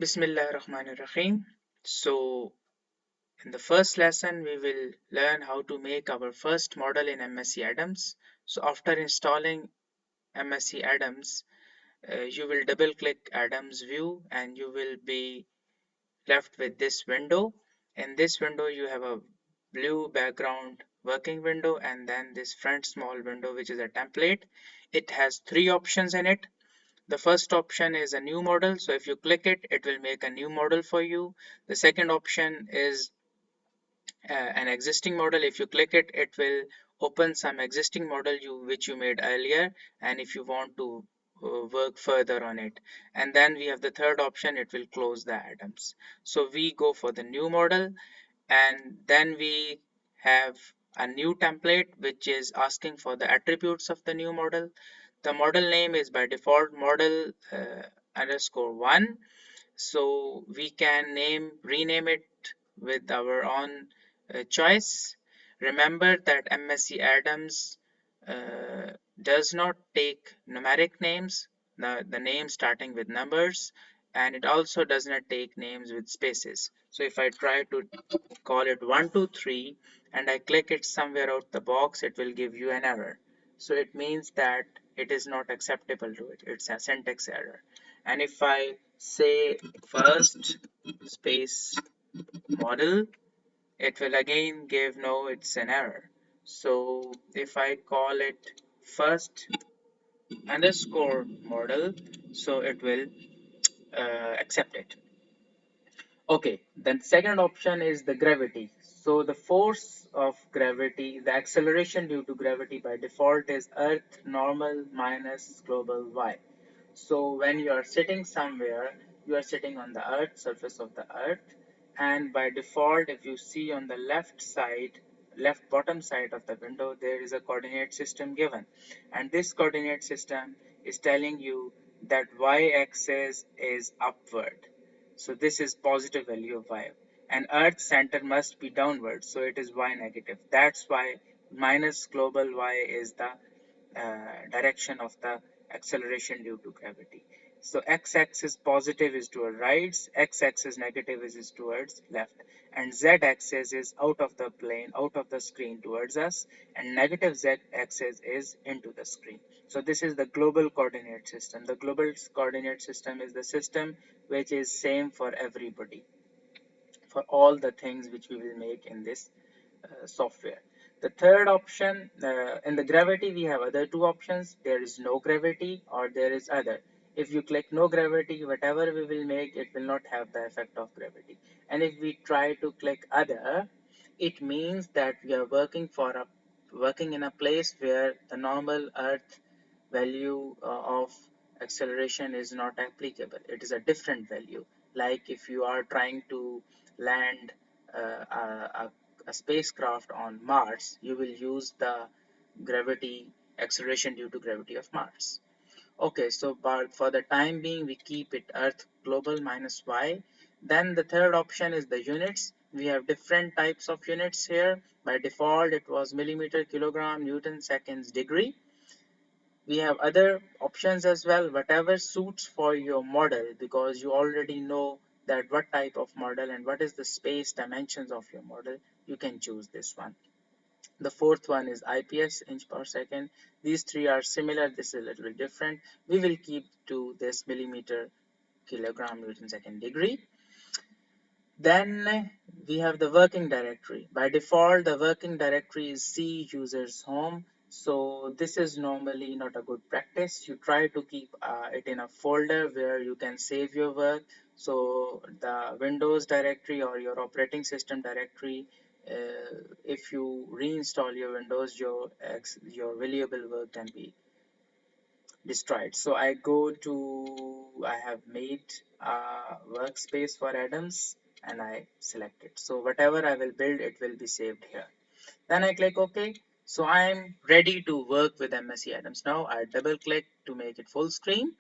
Bismillahirrahmanirrahim. So, in the first lesson, we will learn how to make our first model in MSC ADAMS. So, after installing MSC ADAMS, you will double click ADAMS view and you will be left with this window. In this window, you have a blue background working window and then this front small window, which is a template. It has three options in it. The first option is a new model. So if you click it, it will make a new model for you. The second option is an existing model. If you click it, it will open some existing model which you made earlier. And if you want to work further on it. And then we have the third option, it will close the atoms. So we go for the new model and then we have a new template which is asking for the attributes of the new model. The model name is by default model underscore 1. So we can rename it with our own choice. Remember that MSC ADAMS does not take numeric names, the name starting with numbers, and it also does not take names with spaces. So if I try to call it 123 and I click it somewhere out the box, it will give you an error. So it means that it is not acceptable to it. It's a syntax error. And if I say first space model, it will again give no, it's an error. So if I call it first underscore model, so it will accept it. Okay, then second option is the gravity. So the force of gravity, the acceleration due to gravity by default is Earth normal minus global y. So when you are sitting somewhere, you are sitting on the Earth, surface of the Earth, and by default, if you see on the left side, left bottom side of the window, there is a coordinate system given. And this coordinate system is telling you that y-axis is upward. So this is positive value of y. And Earth center must be downward, so it is y negative. That's why minus global y is the direction of the acceleration due to gravity. So x-axis positive is towards right, x-axis negative is towards left, and z-axis is out of the plane, out of the screen towards us, and negative z-axis is into the screen. So this is the global coordinate system. The global coordinate system is the system which is same for everybody, for all the things which we will make in this software. The third option, in the gravity, we have other two options. There is no gravity or there is other. If you click no gravity, whatever we will make, it will not have the effect of gravity. And if we try to click other, it means that we are working in a place where the normal Earth value of acceleration is not applicable. It is a different value. Like if you are trying to land a spacecraft on Mars, you will use the gravity acceleration due to gravity of Mars. Okay, so but for the time being, we keep it Earth global minus y. Then the third option is the units. We have different types of units here. By default, it was millimeter, kilogram, Newton, seconds, degree. We have other options as well, whatever suits for your model, because you already know that what type of model and what is the space dimensions of your model. You can choose this one. The fourth one is IPS, inch per second. These three are similar. This is a little bit different. We will keep to this millimeter, kilogram, Newton, second, degree. Then we have the working directory. By default, the working directory is C users home. So this is normally not a good practice. You try to keep it in a folder where you can save your work. So the Windows directory or your operating system directory, if you reinstall your Windows, your valuable work can be destroyed. So I have made a workspace for ADAMS and I select it. So whatever I will build, it will be saved here. Then I click OK. So I'm ready to work with MSC ADAMS. Now I double click to make it full screen.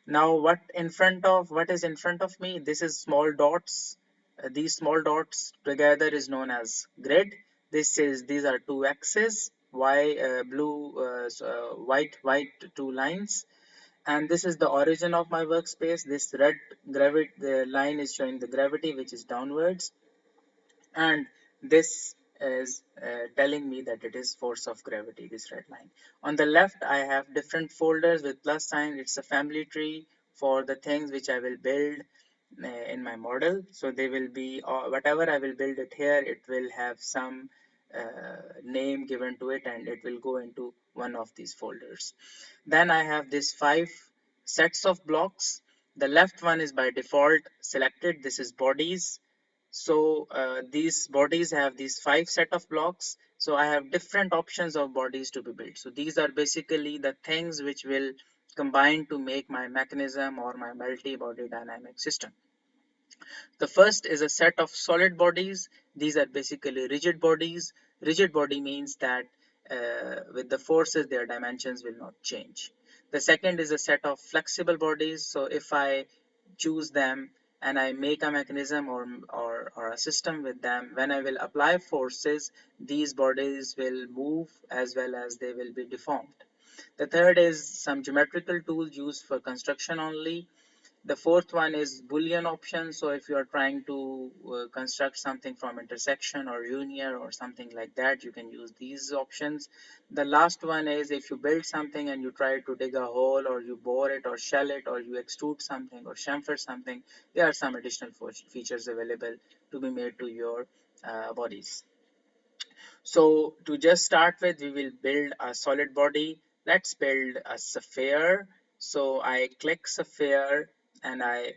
Now what is in front of me? This is small dots. These small dots together is known as grid. These are two axes, white two lines, And this is the origin of my workspace. This red the line is showing the gravity, which is downwards, and this is telling me that it is force of gravity, this red line. On the left I have different folders with plus sign. It's a family tree for the things which I will build in my model. So they will be whatever I will build it here, it will have some name given to it, and it will go into one of these folders. Then I have these 5 sets of blocks. The left one is by default selected. This is bodies. So these bodies have these 5 set of blocks. So I have different options of bodies to be built. So these are basically the things which will combine to make my mechanism or my multi-body dynamic system. The first is a set of solid bodies. These are basically rigid bodies. Rigid body means that with the forces, their dimensions will not change. The second is a set of flexible bodies. So if I choose them and I make a mechanism or a system with them, when I will apply forces, these bodies will move as well as they will be deformed. The third is some geometrical tools used for construction only. The fourth one is Boolean option. So if you are trying to construct something from intersection or union or something like that, you can use these options. The last one is if you build something and you try to dig a hole, or you bore it or shell it, or you extrude something or chamfer something, there are some additional features available to be made to your bodies. So to just start with, we will build a solid body. Let's build a sphere. So I click sphere, and I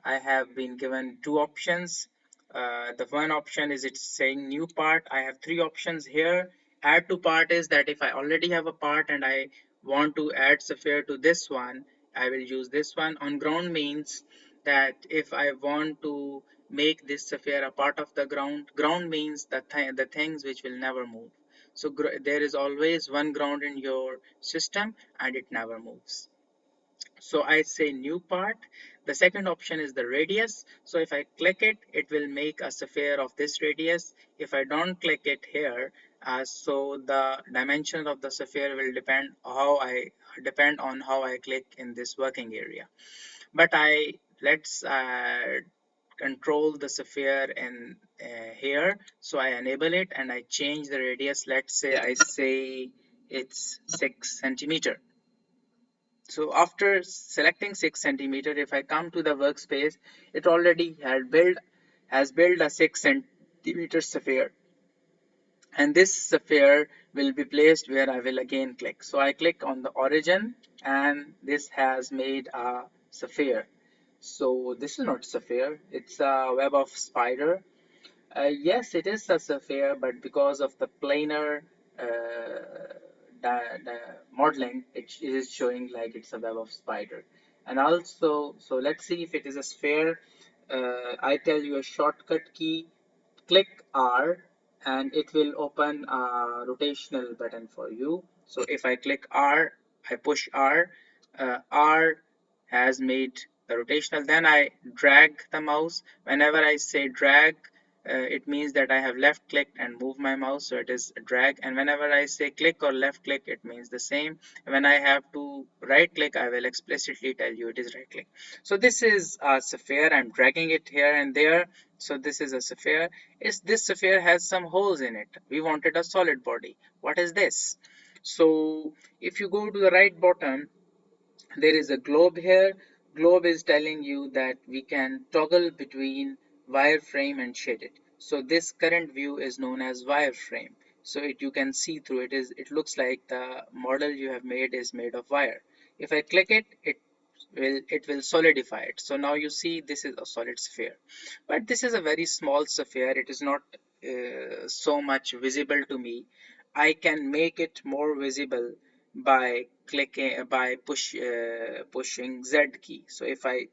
have been given 2 options. The one option is it's saying new part. I have 3 options here. Add to part is that if I already have a part and I want to add sphere to this one, I will use this one. On ground means that if I want to make this sphere a part of the ground, ground means the things which will never move. So there is always one ground in your system and it never moves. So I say new part. The second option is the radius. So if I click it, it will make a sphere of this radius. If I don't click it here, so the dimension of the sphere will depend on how I click in this working area. But let's control the sphere in here. So I enable it and I change the radius. Let's say I say it's 6 centimeter. So after selecting 6 centimeter, if I come to the workspace, it already has built a 6 centimeter sphere. And this sphere will be placed where I will again click. So I click on the origin and this has made a sphere. So this is not sphere, it's a web of spider. Yes, it is a sphere, but because of the planar modeling, it is showing like it's a web of spider. And also, so let's see if it is a sphere. I tell you a shortcut key, click R, and it will open a rotational button for you. So if I click R, I push R, R has made the rotational. Then I drag the mouse. Whenever I say drag, it means that I have left clicked and move my mouse, so it is a drag. And whenever I say click or left click, it means the same. When I have to right click, I will explicitly tell you it is right click. So this is a sphere. I'm dragging it here and there. So this is a sphere. This sphere has some holes in it. We wanted a solid body. What is this? So if you go to the right bottom, there is a globe here. Globe is telling you that we can toggle between wireframe and shaded. So this current view is known as wireframe. So you can see through it looks like the model you have made is made of wire. If I click it, it will solidify it. So now you see this is a solid sphere, but this is a very small sphere. It is not so much visible to me. I can make it more visible by pushing Z key. So if I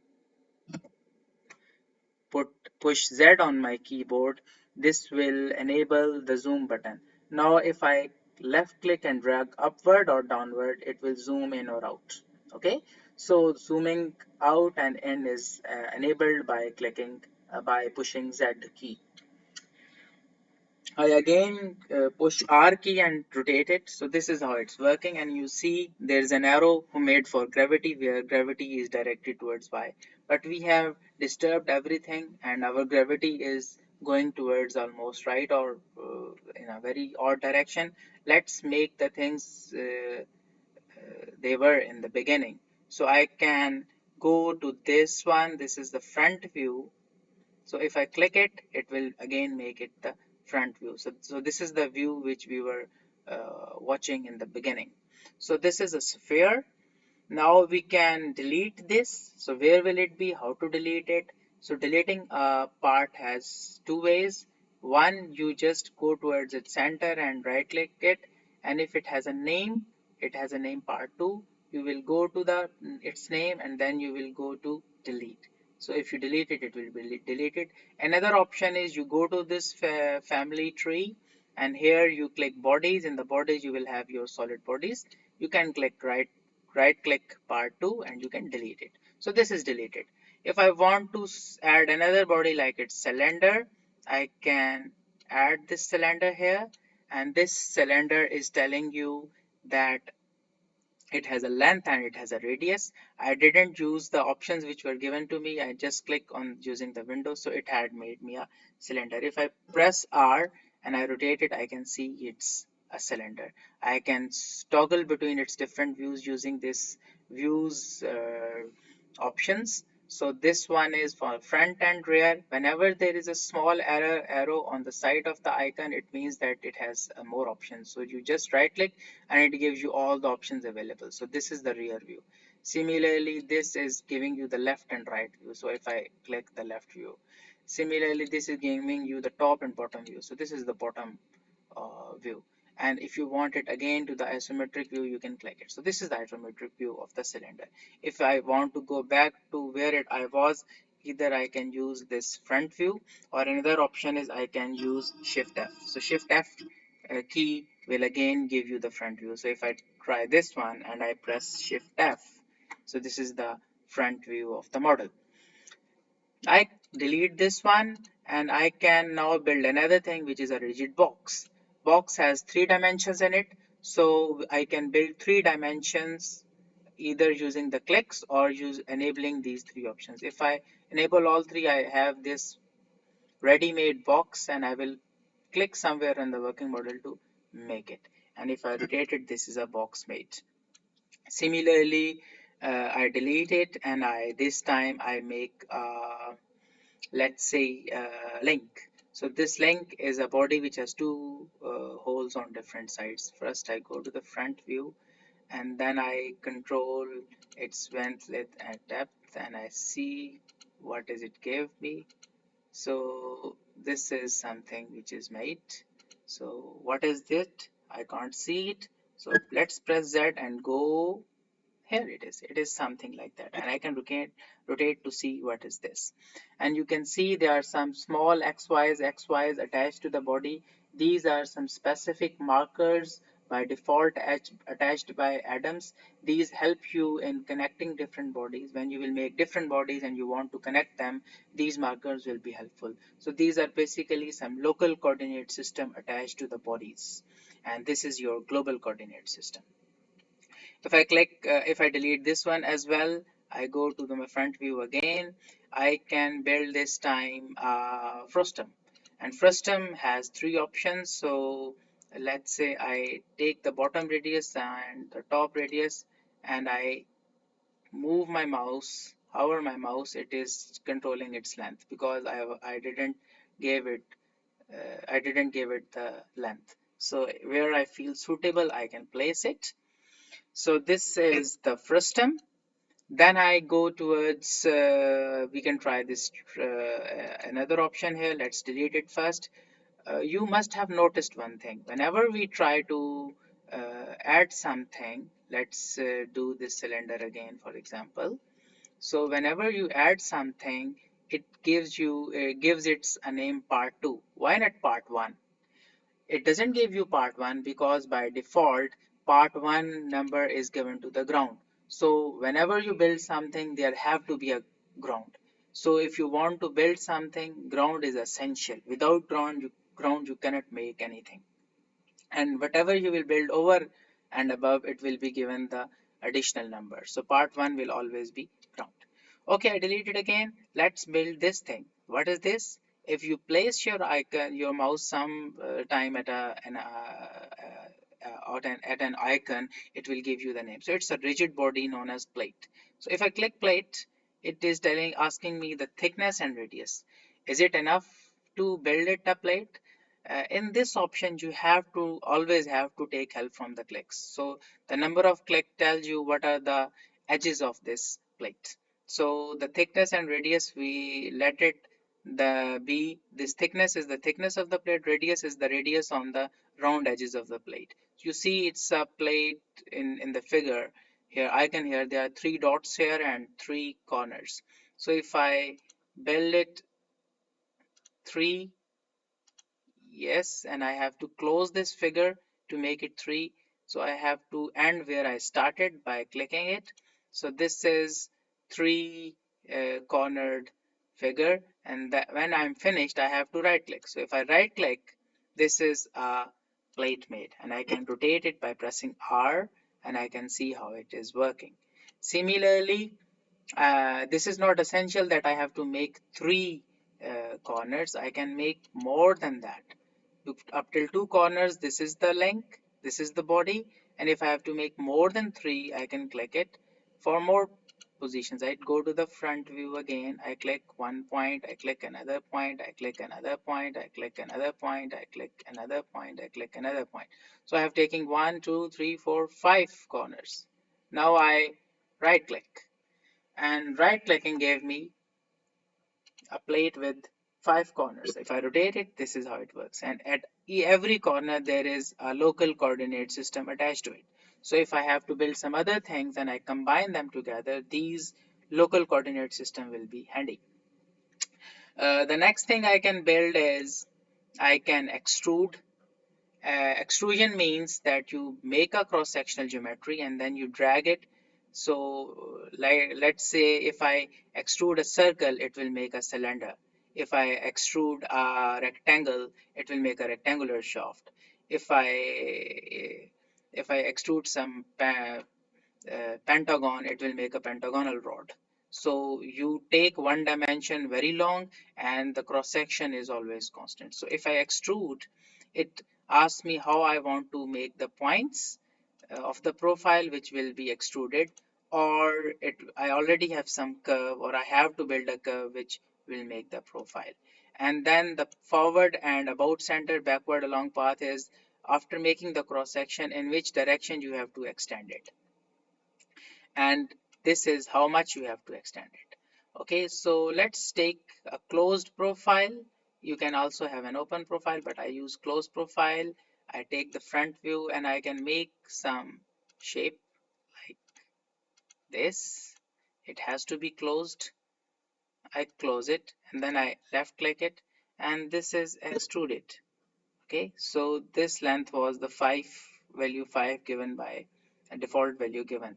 push Z on my keyboard, this will enable the zoom button. Now if I left click and drag upward or downward, it will zoom in or out. Okay, so zooming out and in is enabled by pushing Z key. I again push R key and rotate it. So this is how it's working, and you see there's an arrow made for gravity where gravity is directed towards Y. But we have disturbed everything and our gravity is going towards almost right or in a very odd direction. Let's make the things they were in the beginning. So I can go to this one. This is the front view. So if I click it, it will again make it the front view. So this is the view which we were watching in the beginning. So this is a sphere. Now we can delete this. So where will it be? How to delete it? So deleting a part has two ways. One, you just go towards its center and right click it. And if it has a name, it has a name part 2. You will go to the its name and then you will go to delete. So if you delete it, it will be deleted. Another option is you go to this family tree and here you click bodies. In the bodies you will have your solid bodies. You can click right click part 2 and you can delete it. So this is deleted. If I want to add another body like its cylinder, I can add this cylinder here, and this cylinder is telling you that it has a length and it has a radius. I didn't use the options which were given to me. I just click on using the window, so it had made me a cylinder. If I press R and I rotate it, I can see it's a cylinder. I can toggle between its different views using this views options. So this one is for front and rear. Whenever there is a small arrow on the side of the icon, it means that it has more options. So you just right click and it gives you all the options available. So this is the rear view. Similarly, this is giving you the left and right view. So if I click the left view, similarly this is giving you the top and bottom view. So this is the bottom view. And if you want it again to the isometric view, you can click it. So this is the isometric view of the cylinder. If I want to go back to where I was, either I can use this front view, or another option is I can use Shift F. So Shift F key will again give you the front view. So if I try this one and I press Shift F, so this is the front view of the model. I delete this one and I can now build another thing, which is a rigid box. Box has 3 dimensions in it, so I can build 3 dimensions either using the clicks or enabling these 3 options. If I enable all 3, I have this ready-made box and I will click somewhere in the working model to make it. And if I rotate it, this is a box made. Similarly, I delete it and this time I make let's say link. So this link is a body which has 2 holes on different sides. First I go to the front view and then I control its width, width and depth, and I see what does it give me. So this is something which is made. So what is it? I can't see it. So let's press Z and go. Here it is something like that, and I can rotate to see what is this. And you can see there are some small xy's attached to the body. These are some specific markers by default attached by ADAMS. These help you in connecting different bodies. When you will make different bodies and you want to connect them, these markers will be helpful. So these are basically some local coordinate system attached to the bodies, and this is your global coordinate system. If I click, if I delete this one as well, I go to my front view again, I can build this time Frustum. And Frustum has 3 options. So let's say I take the bottom radius and the top radius and I move my mouse, hover my mouse, it is controlling its length because I didn't give it the length. So where I feel suitable, I can place it. So this is the frustum. Then I go towards, we can try this another option here. Let's delete it first. You must have noticed one thing. Whenever we try to add something, let's do this cylinder again, for example. So whenever you add something, it gives it a name part 2. Why not part 1? It doesn't give you part 1 because by default part 1 number is given to the ground. So whenever you build something, there have to be a ground. So if you want to build something, ground is essential. Without ground, ground you cannot make anything, and whatever you will build over and above, it will be given the additional number. So part 1 will always be ground. Okay, I delete it again. Let's build this thing. What is this? If you place your icon, your mouse some time at at an icon, it will give you the name. So it's a rigid body known as plate. So if I click plate, it is asking me the thickness and radius. Is it enough to build it a plate? In this option, you have to always have to take help from the clicks. So the number of click tells you what are the edges of this plate. So the thickness and radius, we let it be, this thickness is the thickness of the plate, radius is the radius on the round edges of the plate. You see it's a plate in the figure here, icon here, there are 3 dots here and 3 corners. So if I build it 3, yes, and I have to close this figure to make it 3. So I have to end where I started by clicking it. So this is 3 cornered figure, and that when I'm finished, I have to right click. So if I right click, this is a plate made, and I can rotate it by pressing R, and I can see how it is working. Similarly, this is not essential that I have to make 3 corners. I can make more than that. Up till 2 corners, this is the length, this is the body, and if I have to make more than 3, I can click it. For more positions, I go to the front view again, I click one point, I click another point, I click another point, I click another point, I click another point, I click another point. So I have taken 1, 2, 3, 4, 5 corners. Now I right click, and right clicking gave me a plate with 5 corners. If I rotate it, this is how it works. And at every corner, there is a local coordinate system attached to it. So if I have to build some other things and I combine them together, these local coordinate system will be handy. The next thing I can build is I can extrude. Extrusion means that you make a cross-sectional geometry and then you drag it. So let's say if I extrude a circle, it will make a cylinder. If I extrude a rectangle, it will make a rectangular shaft. If I extrude some pentagon, it will make a pentagonal rod. So you take one dimension very long and the cross section is always constant. So if I extrude, it asks me how I want to make the points of the profile which will be extruded, or I already have some curve, or I have to build a curve which will make the profile. And then the forward and about center, backward, along path is after making the cross section, in which direction you have to extend it, and this is how much you have to extend it. Okay, so let's take a closed profile. You can also have an open profile, but I use closed profile. I take the front view and I can make some shape like this. It has to be closed. I close it and then I left click it, and this is extruded. Okay, so this length was the 5 given by a default value given.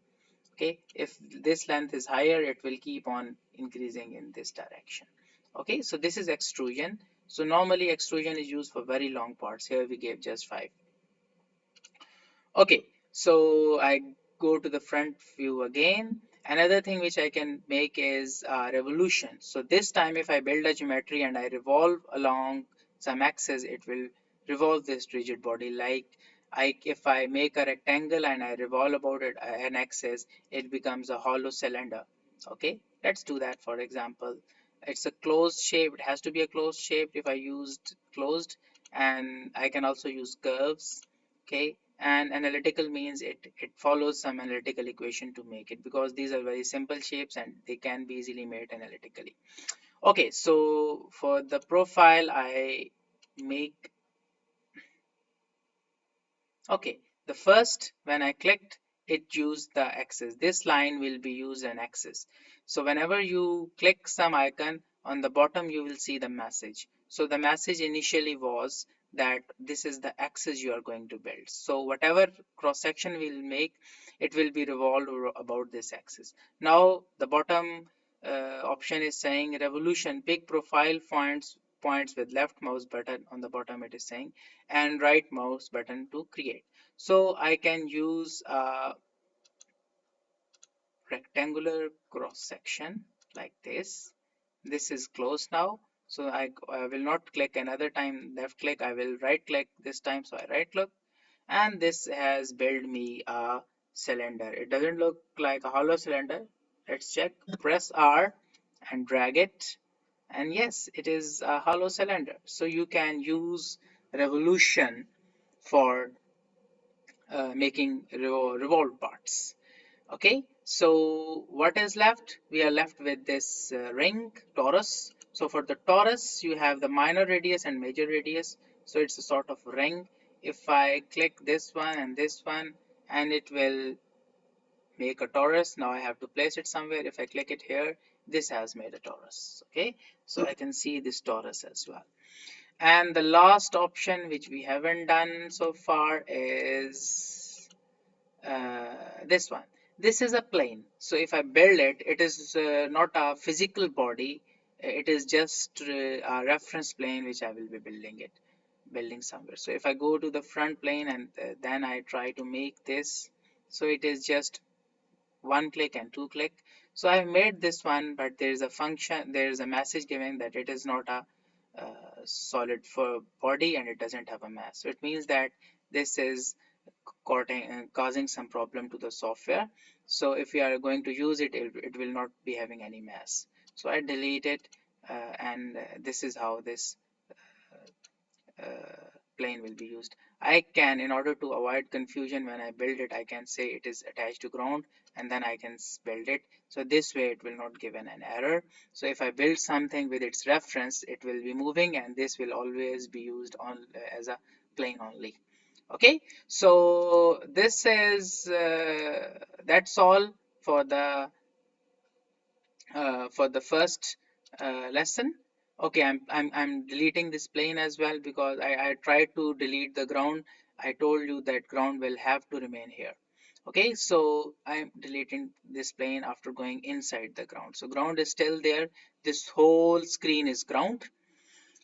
Okay, if this length is higher, it will keep on increasing in this direction. Okay, so this is extrusion. So normally extrusion is used for very long parts. Here we gave just 5. Okay, so I go to the front view again. Another thing which I can make is revolution. So this time if I build a geometry and I revolve along some axis, it will revolve this rigid body. Like if I make a rectangle and I revolve about it an axis, it becomes a hollow cylinder. Okay, let's do that. For example, it's a closed shape. It has to be a closed shape if I used closed, and I can also use curves. Okay, and analytical means it follows some analytical equation to make it, because these are very simple shapes and they can be easily made analytically. Okay, so for the profile I make, okay, the first, when I clicked, it used the axis. This line will be used an axis. So whenever you click some icon on the bottom, you will see the message. So the message initially was that this is the axis you are going to build. So whatever cross section we'll make, it will be revolved about this axis. Now the bottom option is saying revolution, pick profile points points with left mouse button on the bottom, it is saying, and right mouse button to create. So I can use a rectangular cross section like this. This is closed now, so I will not click another time left click, I will right click this time, so I right click, and this has built me a cylinder. It doesn't look like a hollow cylinder. Let's check. Press R and drag it, and yes, it is a hollow cylinder. So you can use revolution for making revolved parts. Okay, so what is left? We are left with this ring torus. So for the torus, you have the minor radius and major radius, so it's a sort of ring. If I click this one and this one, and it will make a torus. Now I have to place it somewhere. If I click it here, this has made a torus. Okay, so I can see this torus as well. And the last option which we haven't done so far is this one. This is a plane. So if I build it, it is not a physical body. It is just a reference plane which I will be building somewhere. So if I go to the front plane and then I try to make this, so it is just one click and two click. So I've made this one, but there is a function, there is a message given that it is not a solid for body and it doesn't have a mass. So it means that this is causing some problem to the software. So if we are going to use it, it will not be having any mass. So I delete it, and this is how this plane will be used. I can, in order to avoid confusion when I build it, I can say it is attached to ground, and then I can build it. So this way it will not give an error. So if I build something with its reference, it will be moving, and this will always be used on as a plane only. Okay, so this is that's all for the first lesson. Okay, I'm deleting this plane as well because I tried to delete the ground. I told you that ground will have to remain here. Okay, so I'm deleting this plane after going inside the ground. So ground is still there. This whole screen is ground,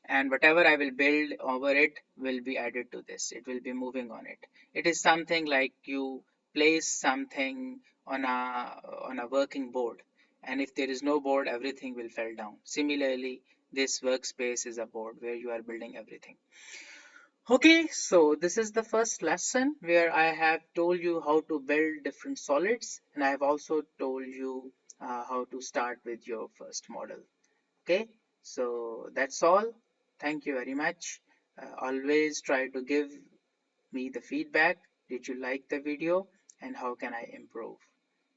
and whatever I will build over it will be added to this. It will be moving on it. It is something like you place something on a working board, and if there is no board, everything will fall down. Similarly, this workspace is a board where you are building everything. Okay, so this is the first lesson where I have told you how to build different solids, and I have also told you how to start with your first model. Okay, so that's all. Thank you very much. Always try to give me the feedback. Did you like the video, and how can I improve?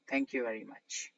Thank you very much.